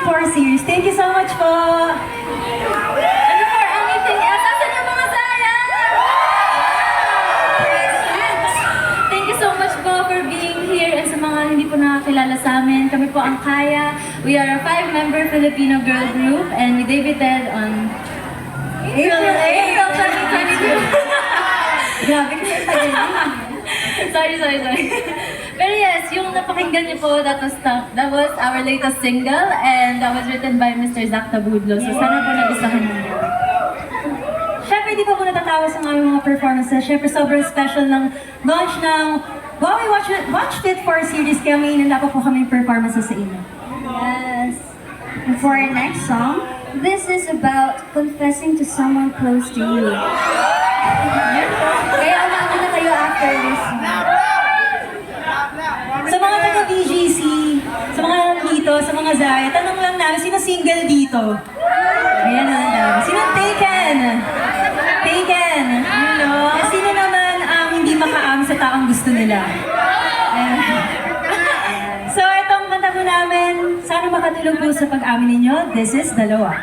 4 series. Thank you so much po! And for anything else, asan yung mga sayang? Thank you so much po for being here and sa mga hindi po nakakilala sa amin. Kami po ang Kaya. We are a 5-member Filipino girl group and we debuted on April 2022. Grabe kasi tagal na. sorry. Pero yes, yung napakinggan niyo po, that was our latest single and that was written by Mr. Zach Tabudlo. So sana po nagustuhan niyo. Siyempre, di pa po natatawas ang aming mga performances. Siyempre, sobrang special ng launch ng Wow, we Watch Fit 4 series kaya may inanda pa po kaming performances sa inyo. Yes. And for our next song, this is about confessing to someone close to you. Kaya umaga na kayo after this song. Sa mga taga-BGC, sa mga dito, sa mga Zaya, tanong lang namin, sino single dito? Ayan na lang. Sino taken? Taken. Eh, sino naman ang hindi makaam sa taong gusto nila? Ayan. So, itong kanta po namin, sana makatulong po sa pag-amin ninyo. This is Dalawa.